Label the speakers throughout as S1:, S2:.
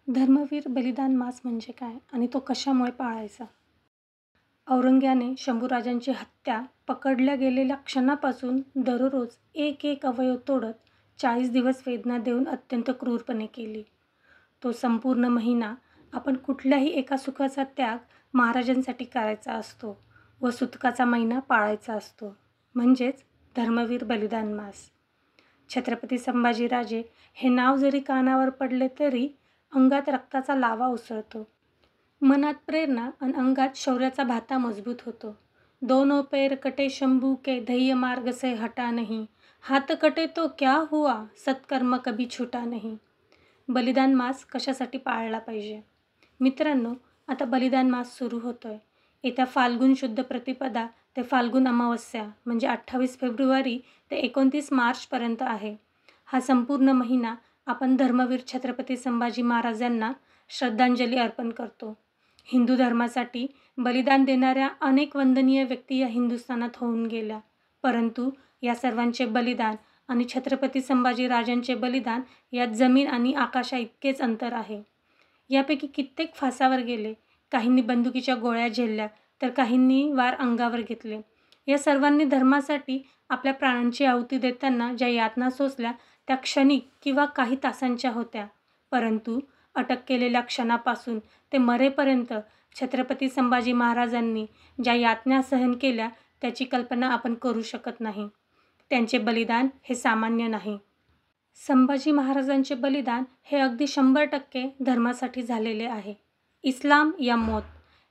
S1: धर्मवीर बलिदान मास म्हणजे काय आणि तो कशामुळे पाळायचा? औरंग्याने शंभूराजांची हत्या पकडल्या गेलेल्या क्षणापासून दररोज एक एक अवयव तोडत 40 दिवस वेदना देऊन अत्यंत क्रूरपणे केली. तो संपूर्ण महिना आपण कुठल्याही एका सुखाचा त्याग महाराजांसाठी करायचा असतो व सुतकाचा महिना पाळायचा असतो, म्हणजेच धर्मवीर बलिदान मास. छत्रपती संभाजीराजे हे नाव जरी कानावर पडले तरी अंगात रक्ताचा लावा उसळतो. मनात प्रेरणा आणि अंगात शौर्याचा भाता मजबूत होतो. दोनों पैर कटे शंभू के धैर्य मार्ग से हटा नहीं, हात कटे तो क्या हुआ सत्कर्म कभी छूटा नहीं. बलिदान मास कशासाठी पाळला पाहिजे? मित्रांनो, आता बलिदान मास सुरू होतोय. येत्या फाल्गुन शुद्ध प्रतिपदा ते फाल्गुन अमावस्या म्हणजे 28 फेब्रुवारी ते 29 मार्चपर्यंत आहे. हा संपूर्ण महिना आपण धर्मवीर छत्रपती संभाजी महाराजांना श्रद्धांजली अर्पण करतो. हिंदू धर्मासाठी बलिदान देणाऱ्या अनेक वंदनीय व्यक्ती या हिंदुस्थानात होऊन गेल्या, परंतु या सर्वांचे बलिदान आणि छत्रपती संभाजी राजांचे बलिदान यात जमीन आणि आकाशा इतकेच अंतर आहे. यापैकी कित्येक फासावर गेले, काहींनी बंदुकीच्या गोळ्या झेलल्या तर काहींनी वार अंगावर घेतले. या सर्वांनी धर्मासाठी आपल्या प्राणांची आहुती देताना ज्या यातना सोसल्या त्या क्षणिक किंवा काही तासांच्या होत्या, परंतु अटक केलेल्या क्षणापासून ते मरेपर्यंत छत्रपती संभाजी महाराजांनी ज्या यातना सहन केल्या त्याची कल्पना आपण करू शकत नाही. त्यांचे बलिदान हे सामान्य नाही. संभाजी महाराजांचे बलिदान हे अगदी 100% धर्मासाठी झालेले आहे. इस्लाम या मौत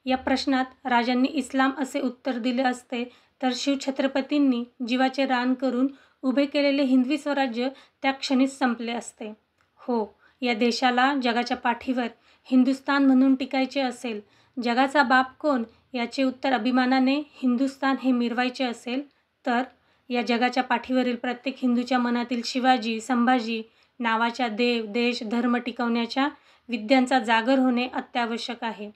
S1: या प्रश्नात राजांनी इस्लाम असे उत्तर दिले असते तर शिवछत्रपतींनी जीवाचे रान करून उभे केलेले हिंदवी स्वराज्य त्या क्षणीच संपले असते. हो, या देशाला जगाच्या पाठीवर हिंदुस्तान म्हणून टिकायचे असेल, जगाचा बाप कोण याचे उत्तर अभिमानाने हिंदुस्तान हे मिरवायचे असेल, तर या जगाच्या पाठीवरील प्रत्येक हिंदूच्या मनातील शिवाजी, संभाजी नावाच्या देव, देश, धर्म टिकवण्याच्या विद्यांचा जागर होणे अत्यावश्यक आहे.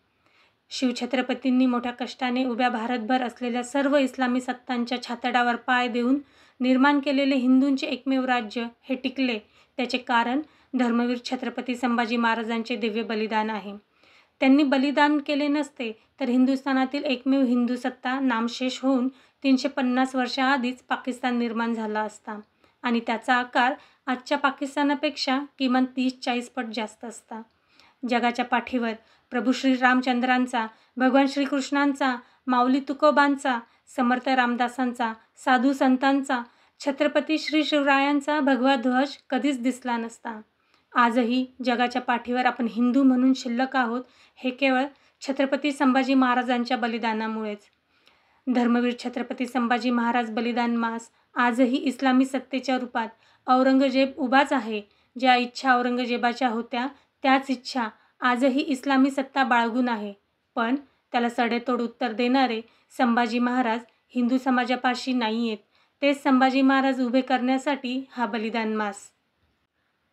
S1: शिवछत्रपतींनी मोठ्या कष्टाने उभ्या भारतभर असलेल्या सर्व इस्लामी सत्तांच्या छातडावर पाय देऊन निर्माण केलेले हिंदूंचे एकमेव राज्य हे टिकले, त्याचे कारण धर्मवीर छत्रपती संभाजी महाराजांचे दिव्य बलिदान आहे. त्यांनी बलिदान केले नसते तर हिंदुस्थानातील एकमेव हिंदू सत्ता नामशेष होऊन 350 वर्षाआधीच पाकिस्तान निर्माण झाला असता आणि त्याचा आकार आजच्या पाकिस्तानापेक्षा किमान 30-40 पट जास्त असता. जगाच्या पाठीवर प्रभू श्रीरामचंद्रांचा, भगवान श्रीकृष्णांचा, माऊली तुकोबांचा, समर्थ रामदासांचा, साधू संतांचा, छत्रपती श्री शिवरायांचा भगवा ध्वज कधीच दिसला नसता. आजही जगाच्या पाठीवर आपण हिंदू म्हणून शिल्लक आहोत हे केवळ छत्रपती संभाजी महाराजांच्या बलिदानामुळेच. धर्मवीर छत्रपती संभाजी महाराज बलिदान मास आजही इस्लामी सत्तेच्या रूपात औरंगजेब उभाच आहे. ज्या इच्छा औरंगजेबाच्या होत्या त्याच इच्छा आजही इस्लामी सत्ता बाळगून आहे, पण त्याला सडेतोड उत्तर देणारे संभाजी महाराज हिंदू समाजापाशी नाही आहेत. तेच संभाजी महाराज उभे करण्यासाठी हा बलिदान मास.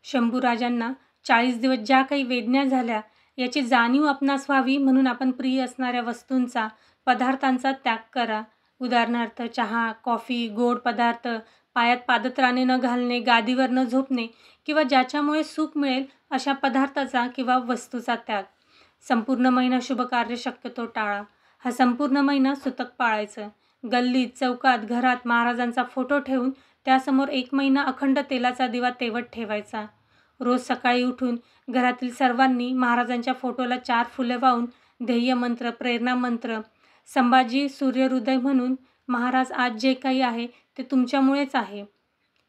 S1: शंभूराजांना 40 दिवस ज्या काही वेदना झाल्या याची जाणीव आपणास व्हावी म्हणून आपण प्रिय असणाऱ्या वस्तूंचा, पदार्थांचा त्याग करा. उदाहरणार्थ चहा, कॉफी, गोड पदार्थ, पायात पादत्राणे न घालणे, गादीवर न झोपणे किंवा ज्याच्यामुळे सुख मिळेल अशा पदार्थाचा किंवा वस्तूचा त्याग. संपूर्ण महिना शुभकार्य शक्यतो टाळा. हा संपूर्ण महिना सुतक पाळायचं. गल्लीत, चौकात, घरात महाराजांचा फोटो ठेवून त्यासमोर 1 महिना अखंड तेलाचा दिवा तेवत ठेवायचा. रोज सकाळी उठून घरातील सर्वांनी महाराजांच्या फोटोला 4 फुले वाहून ध्येयमंत्र, प्रेरणामंत्र, संभाजी सूर्यहृदय म्हणून महाराज आज जे काही आहे ते तुमच्यामुळेच आहे.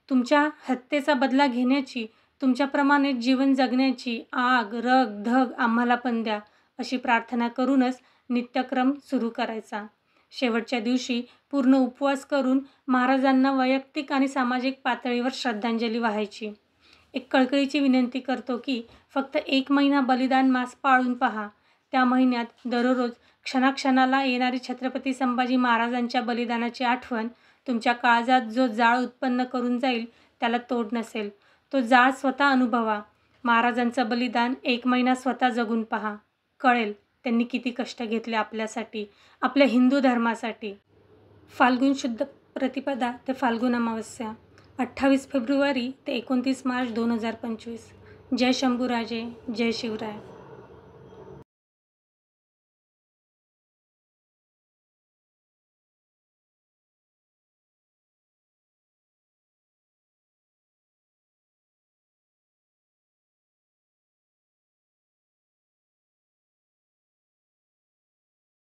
S1: तुमच्या हत्येचा बदला घेण्याची, तुमच्याप्रमाणे जीवन जगण्याची आग, रग, धग आम्हाला पण द्या अशी प्रार्थना करूनच नित्यक्रम सुरू करायचा. शेवटच्या दिवशी पूर्ण उपवास करून महाराजांना वैयक्तिक आणि सामाजिक पातळीवर श्रद्धांजली वाहायची. एक कळकळीची विनंती करतो की फक्त 1 महिना बलिदान मास पाळून पहा. त्या महिन्यात दररोज क्षणाक्षणाला येणारी छत्रपती संभाजी महाराजांच्या बलिदानाची आठवण तुमच्या काळजात जो जाळ उत्पन्न करून जाईल त्याला तोड नसेल. तो जाळ स्वतः अनुभवा. महाराजांचं बलिदान 1 महिना स्वतः जगून पहा. कळेल त्यांनी किती कष्ट घेतले आपल्यासाठी, आपल्या हिंदू धर्मासाठी. फाल्गुन शुद्ध प्रतिपदा ते फाल्गुन अमावस्या 28 फेब्रुवारी ते 29 मार्च 2025. जय शंभूराजे, जय शिवराय.